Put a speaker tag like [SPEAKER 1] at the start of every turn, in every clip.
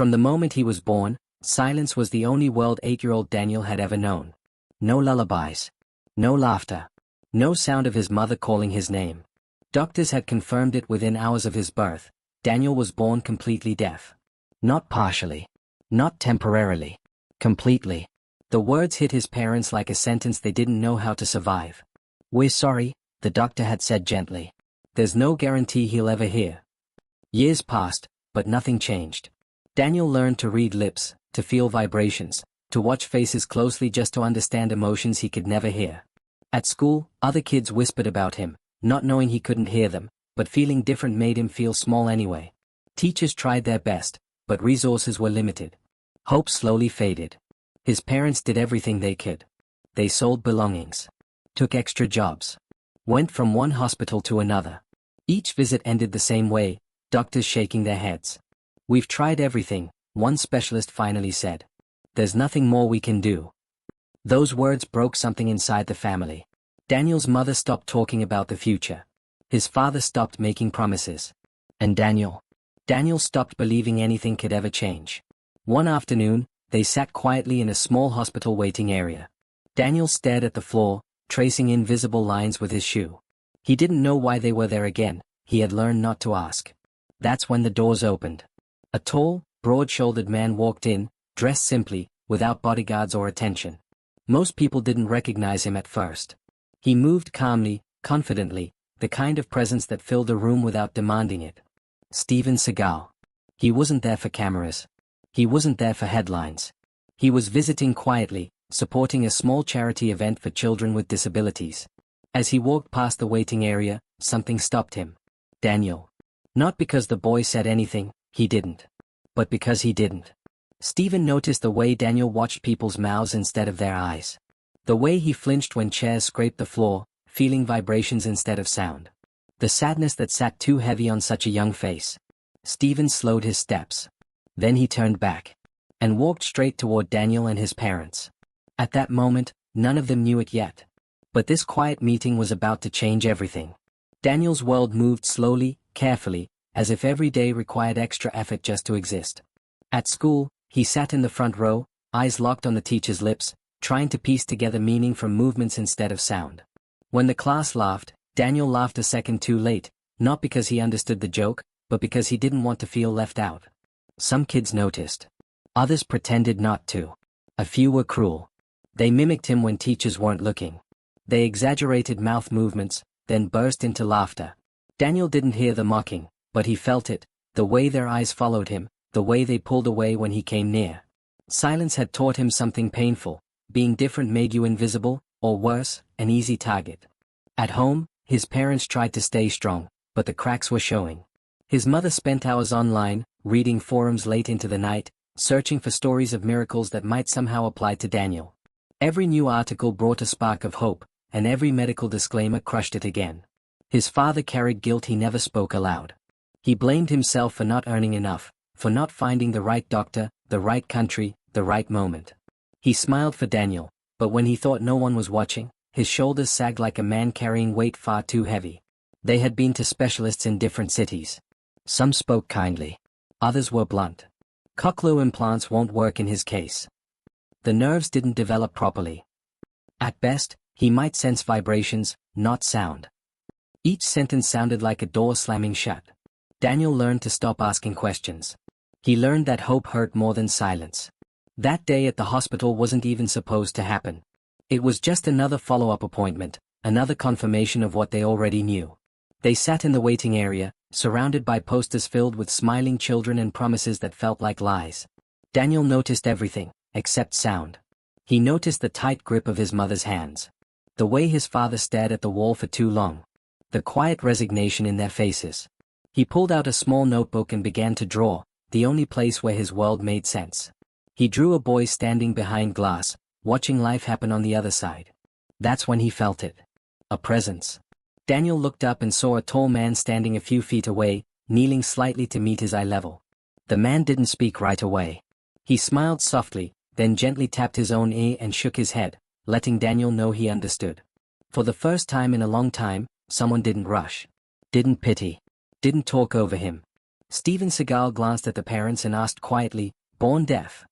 [SPEAKER 1] From the moment he was born, silence was the only world 8-year-old Daniel had ever known. No lullabies. No laughter. No sound of his mother calling his name. Doctors had confirmed it within hours of his birth. Daniel was born completely deaf. Not partially. Not temporarily. Completely. The words hit his parents like a sentence they didn't know how to survive. "We're sorry," the doctor had said gently. "There's no guarantee he'll ever hear." Years passed, but nothing changed. Daniel learned to read lips, to feel vibrations, to watch faces closely just to understand emotions he could never hear. At school, other kids whispered about him, not knowing he couldn't hear them, but feeling different made him feel small anyway. Teachers tried their best, but resources were limited. Hope slowly faded. His parents did everything they could. They sold belongings. Took extra jobs. Went from one hospital to another. Each visit ended the same way, doctors shaking their heads. "We've tried everything," one specialist finally said. "There's nothing more we can do." Those words broke something inside the family. Daniel's mother stopped talking about the future. His father stopped making promises. And Daniel stopped believing anything could ever change. One afternoon, they sat quietly in a small hospital waiting area. Daniel stared at the floor, tracing invisible lines with his shoe. He didn't know why they were there again, he had learned not to ask. That's when the doors opened. A tall, broad-shouldered man walked in, dressed simply, without bodyguards or attention. Most people didn't recognize him at first. He moved calmly, confidently, the kind of presence that filled a room without demanding it. Seagal. He wasn't there for cameras. He wasn't there for headlines. He was visiting quietly, supporting a small charity event for children with disabilities. As he walked past the waiting area, something stopped him. Daniel. Not because the boy said anything, he didn't. But because he didn't. Stephen noticed the way Daniel watched people's mouths instead of their eyes. The way he flinched when chairs scraped the floor, feeling vibrations instead of sound. The sadness that sat too heavy on such a young face. Stephen slowed his steps. Then he turned back. And walked straight toward Daniel and his parents. At that moment, none of them knew it yet. But this quiet meeting was about to change everything. Daniel's world moved slowly, carefully, as if every day required extra effort just to exist. At school, he sat in the front row, eyes locked on the teacher's lips, trying to piece together meaning from movements instead of sound. When the class laughed, Daniel laughed a second too late, not because he understood the joke, but because he didn't want to feel left out. Some kids noticed. Others pretended not to. A few were cruel. They mimicked him when teachers weren't looking. They exaggerated mouth movements, then burst into laughter. Daniel didn't hear the mocking, but he felt it, the way their eyes followed him, the way they pulled away when he came near. Silence had taught him something painful. Being different made you invisible, or worse, an easy target. At home, his parents tried to stay strong, but the cracks were showing. His mother spent hours online, reading forums late into the night, searching for stories of miracles that might somehow apply to Daniel. Every new article brought a spark of hope, and every medical disclaimer crushed it again. His father carried guilt he never spoke aloud. He blamed himself for not earning enough, for not finding the right doctor, the right country, the right moment. He smiled for Daniel, but when he thought no one was watching, his shoulders sagged like a man carrying weight far too heavy. They had been to specialists in different cities. Some spoke kindly. Others were blunt. Cochlear implants won't work in his case. The nerves didn't develop properly. At best, he might sense vibrations, not sound. Each sentence sounded like a door slamming shut. Daniel learned to stop asking questions. He learned that hope hurt more than silence. That day at the hospital wasn't even supposed to happen. It was just another follow-up appointment, another confirmation of what they already knew. They sat in the waiting area, surrounded by posters filled with smiling children and promises that felt like lies. Daniel noticed everything, except sound. He noticed the tight grip of his mother's hands. The way his father stared at the wall for too long. The quiet resignation in their faces. He pulled out a small notebook and began to draw, the only place where his world made sense. He drew a boy standing behind glass, watching life happen on the other side. That's when he felt it. A presence. Daniel looked up and saw a tall man standing a few feet away, kneeling slightly to meet his eye level. The man didn't speak right away. He smiled softly, then gently tapped his own ear and shook his head, letting Daniel know he understood. For the first time in a long time, someone didn't rush. Didn't pity. Didn't talk over him. Steven Seagal glanced at the parents and asked quietly, "Born deaf?"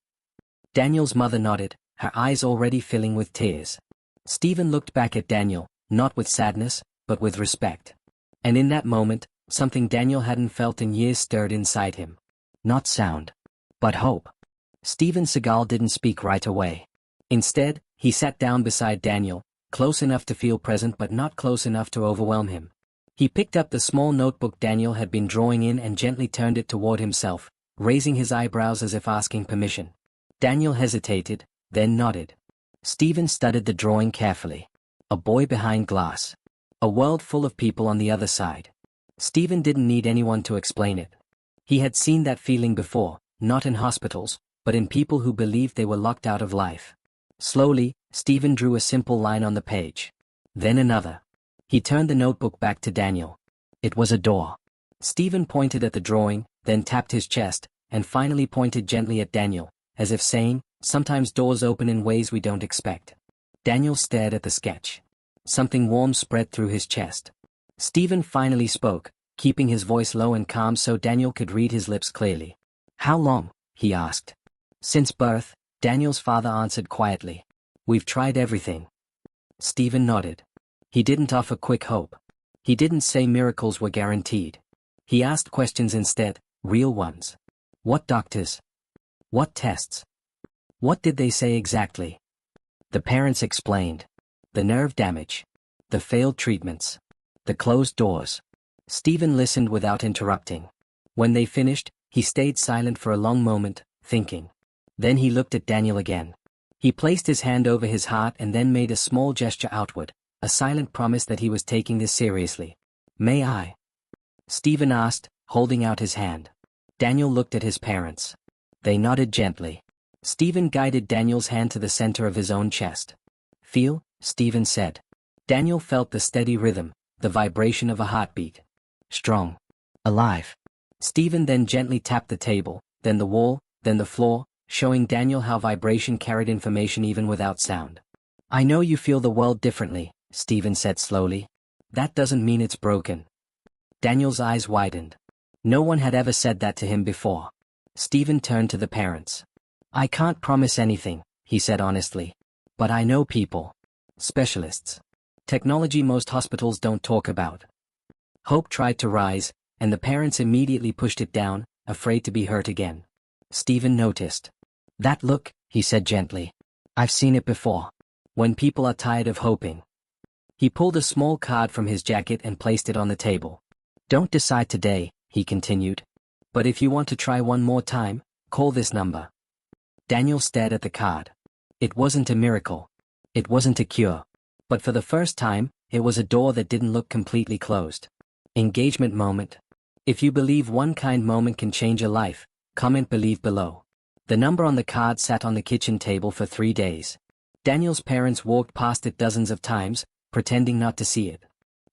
[SPEAKER 1] Daniel's mother nodded, her eyes already filling with tears. Steven looked back at Daniel, not with sadness, but with respect. And in that moment, something Daniel hadn't felt in years stirred inside him. Not sound, but hope. Steven Seagal didn't speak right away. Instead, he sat down beside Daniel, close enough to feel present but not close enough to overwhelm him. He picked up the small notebook Daniel had been drawing in and gently turned it toward himself, raising his eyebrows as if asking permission. Daniel hesitated, then nodded. Steven studied the drawing carefully. A boy behind glass. A world full of people on the other side. Steven didn't need anyone to explain it. He had seen that feeling before, not in hospitals, but in people who believed they were locked out of life. Slowly, Steven drew a simple line on the page. Then another. He turned the notebook back to Daniel. It was a door. Steven pointed at the drawing, then tapped his chest, and finally pointed gently at Daniel, as if saying, "Sometimes doors open in ways we don't expect." Daniel stared at the sketch. Something warm spread through his chest. Steven finally spoke, keeping his voice low and calm so Daniel could read his lips clearly. "How long?" he asked. "Since birth," Daniel's father answered quietly. "We've tried everything." Steven nodded. He didn't offer quick hope. He didn't say miracles were guaranteed. He asked questions instead, real ones. What doctors? What tests? What did they say exactly? The parents explained. The nerve damage. The failed treatments. The closed doors. Steven listened without interrupting. When they finished, he stayed silent for a long moment, thinking. Then he looked at Daniel again. He placed his hand over his heart and then made a small gesture outward, a silent promise that he was taking this seriously. "May I?" Steven asked, holding out his hand. Daniel looked at his parents. They nodded gently. Steven guided Daniel's hand to the center of his own chest. "Feel," Steven said. Daniel felt the steady rhythm, the vibration of a heartbeat. Strong. Alive. Steven then gently tapped the table, then the wall, then the floor, showing Daniel how vibration carried information even without sound. "I know you feel the world differently," Steven said slowly. "That doesn't mean it's broken." Daniel's eyes widened. No one had ever said that to him before. Steven turned to the parents. "I can't promise anything," he said honestly. "But I know people. Specialists. Technology most hospitals don't talk about." Hope tried to rise, and the parents immediately pushed it down, afraid to be hurt again. Steven noticed. "That look," he said gently. "I've seen it before. When people are tired of hoping." He pulled a small card from his jacket and placed it on the table. "Don't decide today," he continued. "But if you want to try one more time, call this number." Daniel stared at the card. It wasn't a miracle. It wasn't a cure. But for the first time, it was a door that didn't look completely closed. Engagement moment. If you believe one kind moment can change a life, comment "believe" below. The number on the card sat on the kitchen table for 3 days. Daniel's parents walked past it dozens of times, pretending not to see it.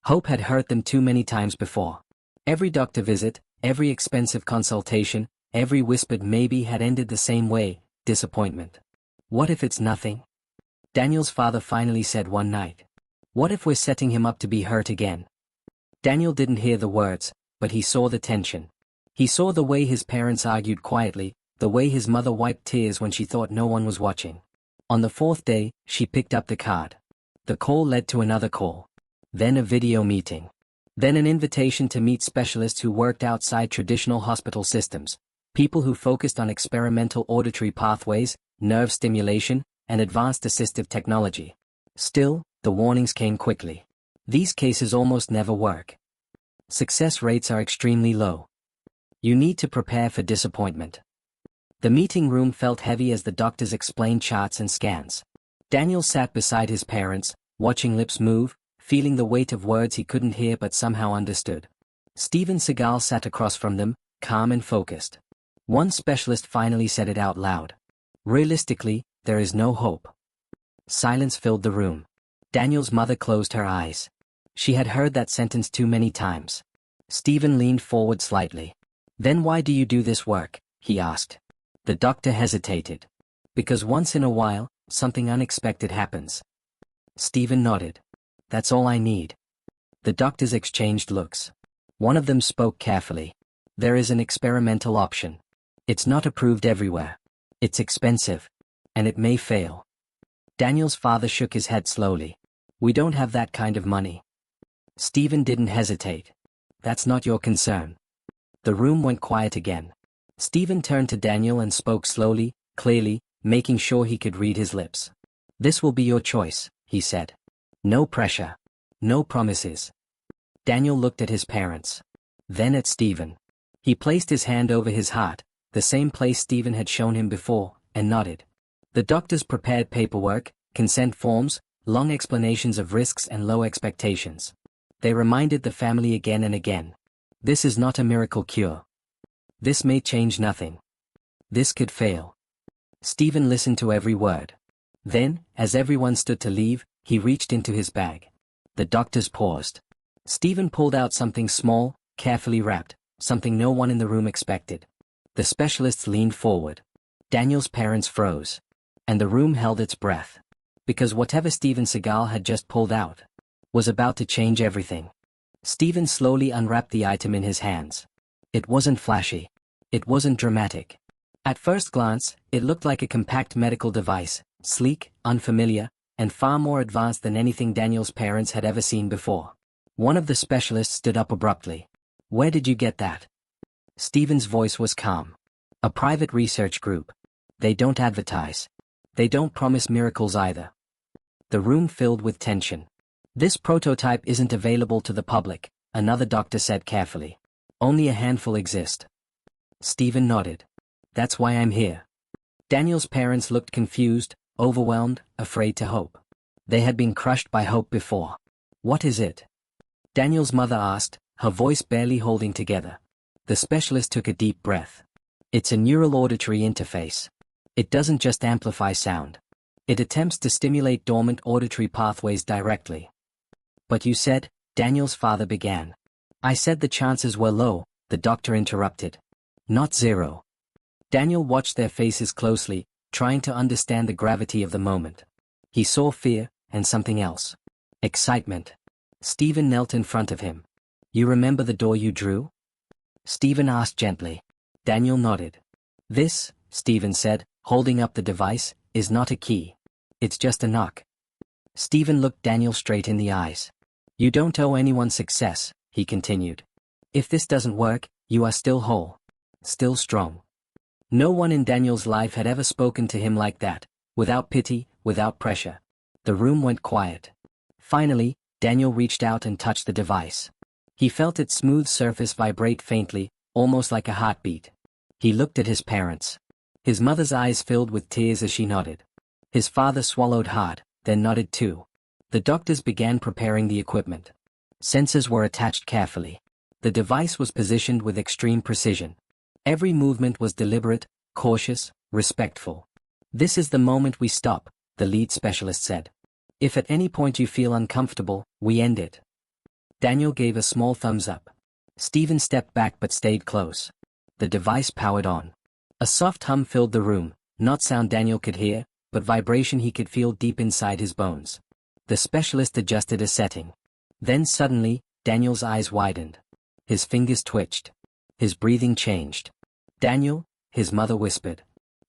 [SPEAKER 1] Hope had hurt them too many times before. Every doctor visit, every expensive consultation, every whispered maybe had ended the same way, disappointment. "What if it's nothing?" Daniel's father finally said one night. "What if we're setting him up to be hurt again?" Daniel didn't hear the words, but he saw the tension. He saw the way his parents argued quietly, the way his mother wiped tears when she thought no one was watching. On the 4th day, she picked up the card. The call led to another call. Then a video meeting. Then an invitation to meet specialists who worked outside traditional hospital systems, people who focused on experimental auditory pathways, nerve stimulation, and advanced assistive technology. Still, the warnings came quickly. These cases almost never work. Success rates are extremely low. You need to prepare for disappointment. The meeting room felt heavy as the doctors explained charts and scans. Daniel sat beside his parents, watching lips move, feeling the weight of words he couldn't hear but somehow understood. Steven Seagal sat across from them, calm and focused. One specialist finally said it out loud. "Realistically, there is no hope." Silence filled the room. Daniel's mother closed her eyes. She had heard that sentence too many times. Steven leaned forward slightly. "Then why do you do this work?" he asked. The doctor hesitated. "Because once in a while, something unexpected happens." Steven nodded. "That's all I need." The doctors exchanged looks. One of them spoke carefully. There is an experimental option. It's not approved everywhere. It's expensive. And it may fail. Daniel's father shook his head slowly. We don't have that kind of money. Stephen didn't hesitate. That's not your concern. The room went quiet again. Stephen turned to Daniel and spoke slowly, clearly, making sure he could read his lips. This will be your choice, he said. No pressure. No promises. Daniel looked at his parents. Then at Stephen. He placed his hand over his heart, the same place Stephen had shown him before, and nodded. The doctors prepared paperwork, consent forms, long explanations of risks and low expectations. They reminded the family again and again. This is not a miracle cure. This may change nothing. This could fail. Stephen listened to every word. Then, as everyone stood to leave, he reached into his bag. The doctors paused. Stephen pulled out something small, carefully wrapped, something no one in the room expected. The specialists leaned forward. Daniel's parents froze. And the room held its breath. Because whatever Seagal had just pulled out was about to change everything. Stephen slowly unwrapped the item in his hands. It wasn't flashy. It wasn't dramatic. At first glance, it looked like a compact medical device, sleek, unfamiliar, and far more advanced than anything Daniel's parents had ever seen before. One of the specialists stood up abruptly. Where did you get that? Stephen's voice was calm. A private research group. They don't advertise. They don't promise miracles either. The room filled with tension. This prototype isn't available to the public, another doctor said carefully. Only a handful exist. Stephen nodded. That's why I'm here. Daniel's parents looked confused, overwhelmed, afraid to hope. They had been crushed by hope before. What is it? Daniel's mother asked, her voice barely holding together. The specialist took a deep breath. It's a neural auditory interface. It doesn't just amplify sound. It attempts to stimulate dormant auditory pathways directly. But you said, Daniel's father began. I said the chances were low, the doctor interrupted. Not zero. Daniel watched their faces closely, trying to understand the gravity of the moment. He saw fear, and something else. Excitement. Stephen knelt in front of him. You remember the door you drew? Stephen asked gently. Daniel nodded. This, Stephen said, holding up the device, is not a key. It's just a knock. Stephen looked Daniel straight in the eyes. You don't owe anyone success, he continued. If this doesn't work, you are still whole. Still strong. No one in Daniel's life had ever spoken to him like that, without pity, without pressure. The room went quiet. Finally, Daniel reached out and touched the device. He felt its smooth surface vibrate faintly, almost like a heartbeat. He looked at his parents. His mother's eyes filled with tears as she nodded. His father swallowed hard, then nodded too. The doctors began preparing the equipment. Sensors were attached carefully. The device was positioned with extreme precision. Every movement was deliberate, cautious, respectful. This is the moment we stop, the lead specialist said. If at any point you feel uncomfortable, we end it. Daniel gave a small thumbs up. Stephen stepped back but stayed close. The device powered on. A soft hum filled the room, not sound Daniel could hear, but vibration he could feel deep inside his bones. The specialist adjusted a setting. Then suddenly, Daniel's eyes widened. His fingers twitched. His breathing changed. Daniel, his mother whispered.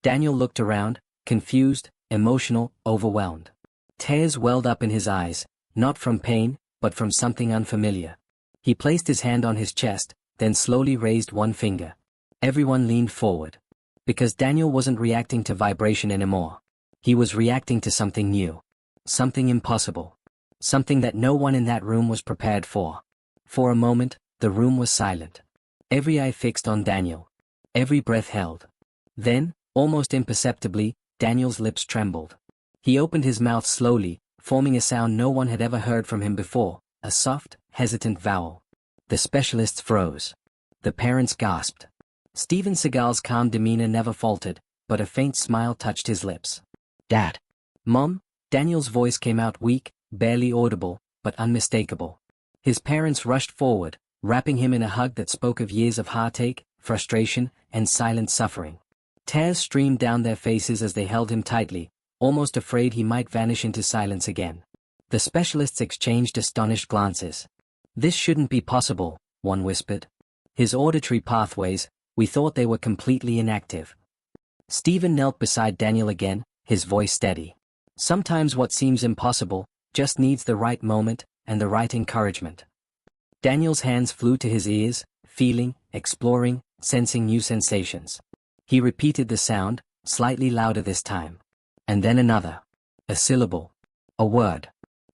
[SPEAKER 1] Daniel looked around, confused, emotional, overwhelmed. Tears welled up in his eyes, not from pain, but from something unfamiliar. He placed his hand on his chest, then slowly raised one finger. Everyone leaned forward. Because Daniel wasn't reacting to vibration anymore. He was reacting to something new. Something impossible. Something that no one in that room was prepared for. For a moment, the room was silent. Every eye fixed on Daniel. Every breath held. Then, almost imperceptibly, Daniel's lips trembled. He opened his mouth slowly, forming a sound no one had ever heard from him before, a soft, hesitant vowel. The specialists froze. The parents gasped. Steven Seagal's calm demeanor never faltered, but a faint smile touched his lips. Dad. Mom? Daniel's voice came out weak, barely audible, but unmistakable. His parents rushed forward, wrapping him in a hug that spoke of years of heartache, frustration, and silent suffering. Tears streamed down their faces as they held him tightly, almost afraid he might vanish into silence again. The specialists exchanged astonished glances. This shouldn't be possible, one whispered. His auditory pathways, we thought they were completely inactive. Stephen knelt beside Daniel again, his voice steady. Sometimes what seems impossible just needs the right moment and the right encouragement. Daniel's hands flew to his ears, feeling, exploring, sensing new sensations. He repeated the sound, slightly louder this time. And then another. A syllable. A word.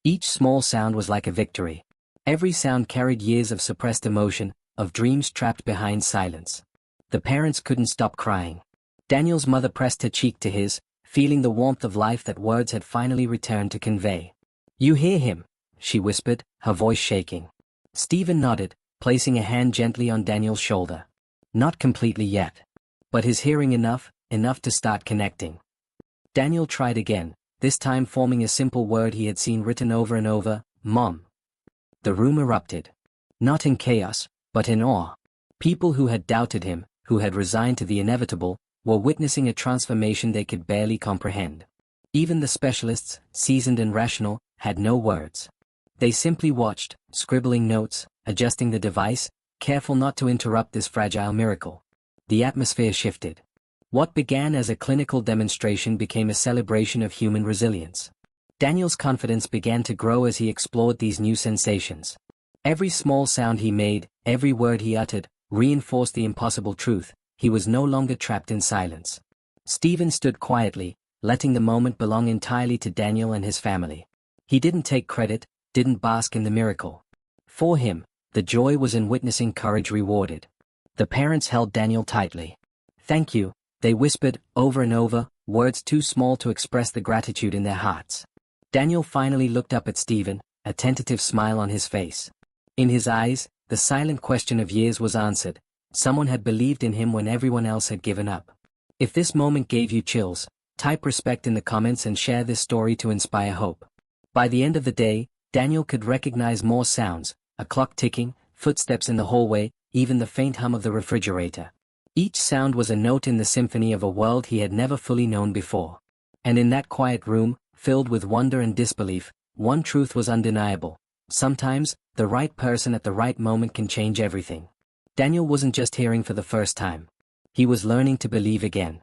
[SPEAKER 1] Each small sound was like a victory. Every sound carried years of suppressed emotion, of dreams trapped behind silence. The parents couldn't stop crying. Daniel's mother pressed her cheek to his, feeling the warmth of life that words had finally returned to convey. "You hear him?" she whispered, her voice shaking. Stephen nodded, placing a hand gently on Daniel's shoulder. Not completely yet. But his hearing enough to start connecting. Daniel tried again, this time forming a simple word he had seen written over and over, "Mom." The room erupted. Not in chaos, but in awe. People who had doubted him, who had resigned to the inevitable, were witnessing a transformation they could barely comprehend. Even the specialists, seasoned and rational, had no words. They simply watched, scribbling notes, adjusting the device, careful not to interrupt this fragile miracle. The atmosphere shifted. What began as a clinical demonstration became a celebration of human resilience. Daniel's confidence began to grow as he explored these new sensations. Every small sound he made, every word he uttered, reinforced the impossible truth: he was no longer trapped in silence. Stephen stood quietly, letting the moment belong entirely to Daniel and his family. He didn't take credit, didn't bask in the miracle. For him, the joy was in witnessing courage rewarded. The parents held Daniel tightly. "Thank you," they whispered, over and over, words too small to express the gratitude in their hearts. Daniel finally looked up at Stephen, a tentative smile on his face. In his eyes, the silent question of years was answered. Someone had believed in him when everyone else had given up. If this moment gave you chills, type respect in the comments and share this story to inspire hope. By the end of the day, Daniel could recognize more sounds: a clock ticking, footsteps in the hallway, even the faint hum of the refrigerator. Each sound was a note in the symphony of a world he had never fully known before. And in that quiet room, filled with wonder and disbelief, one truth was undeniable: sometimes, the right person at the right moment can change everything. Daniel wasn't just hearing for the first time. He was learning to believe again.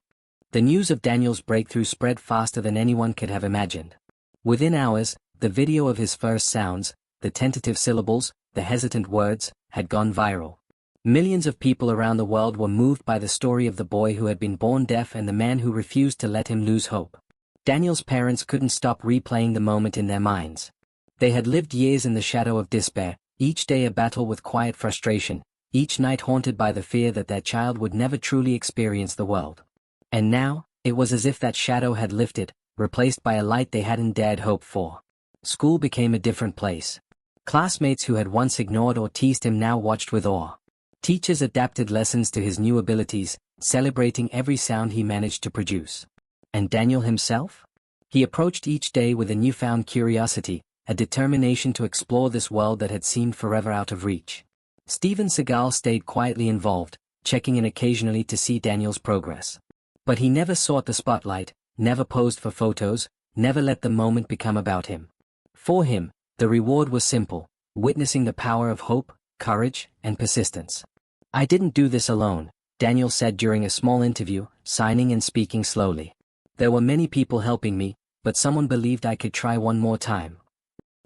[SPEAKER 1] The news of Daniel's breakthrough spread faster than anyone could have imagined. Within hours, the video of his first sounds, the tentative syllables, the hesitant words, had gone viral. Millions of people around the world were moved by the story of the boy who had been born deaf and the man who refused to let him lose hope. Daniel's parents couldn't stop replaying the moment in their minds. They had lived years in the shadow of despair, each day a battle with quiet frustration, each night haunted by the fear that their child would never truly experience the world. And now, it was as if that shadow had lifted, replaced by a light they hadn't dared hope for. School became a different place. Classmates who had once ignored or teased him now watched with awe. Teachers adapted lessons to his new abilities, celebrating every sound he managed to produce. And Daniel himself? He approached each day with a newfound curiosity, a determination to explore this world that had seemed forever out of reach. Seagal stayed quietly involved, checking in occasionally to see Daniel's progress. But he never sought the spotlight, never posed for photos, never let the moment become about him. For him, the reward was simple: witnessing the power of hope, courage, and persistence. "I didn't do this alone," Daniel said during a small interview, signing and speaking slowly. "There were many people helping me, but someone believed I could try one more time."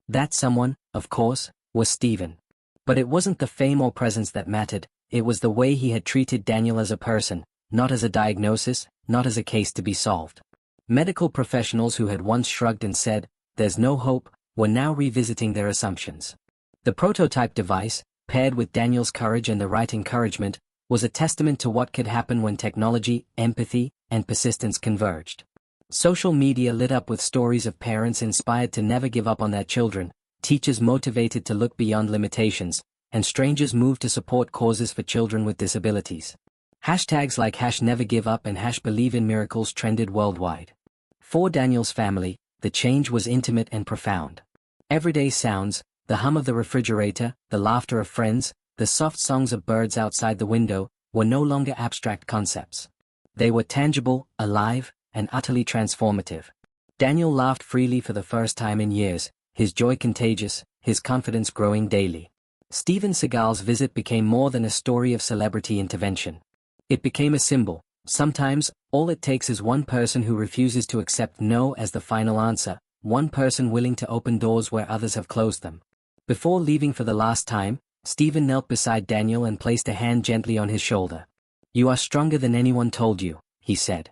[SPEAKER 1] That someone, of course, was Stephen. But it wasn't the fame or presence that mattered, it was the way he had treated Daniel as a person, not as a diagnosis, not as a case to be solved. Medical professionals who had once shrugged and said, "There's no hope," were now revisiting their assumptions. The prototype device, paired with Daniel's courage and the right encouragement, was a testament to what could happen when technology, empathy, and persistence converged. Social media lit up with stories of parents inspired to never give up on their children, teachers motivated to look beyond limitations, and strangers moved to support causes for children with disabilities. Hashtags like #NeverGiveUp and #BelieveInMiracles trended worldwide. For Daniel's family, the change was intimate and profound. Everyday sounds, the hum of the refrigerator, the laughter of friends, the soft songs of birds outside the window, were no longer abstract concepts. They were tangible, alive, and utterly transformative. Daniel laughed freely for the first time in years, his joy contagious, his confidence growing daily. Steven Seagal's visit became more than a story of celebrity intervention. It became a symbol. Sometimes, all it takes is one person who refuses to accept no as the final answer, one person willing to open doors where others have closed them. Before leaving for the last time, Steven knelt beside Daniel and placed a hand gently on his shoulder. "You are stronger than anyone told you," he said.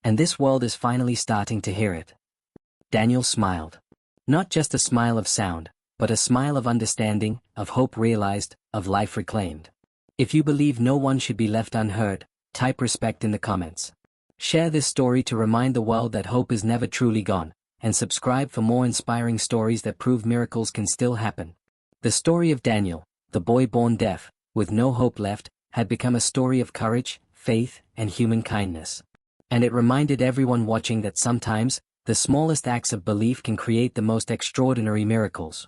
[SPEAKER 1] "And this world is finally starting to hear it." Daniel smiled. Not just a smile of sound, but a smile of understanding, of hope realized, of life reclaimed. If you believe no one should be left unheard, type respect in the comments. Share this story to remind the world that hope is never truly gone, and subscribe for more inspiring stories that prove miracles can still happen. The story of Daniel, the boy born deaf, with no hope left, had become a story of courage, faith, and human kindness. And it reminded everyone watching that sometimes, the smallest acts of belief can create the most extraordinary miracles.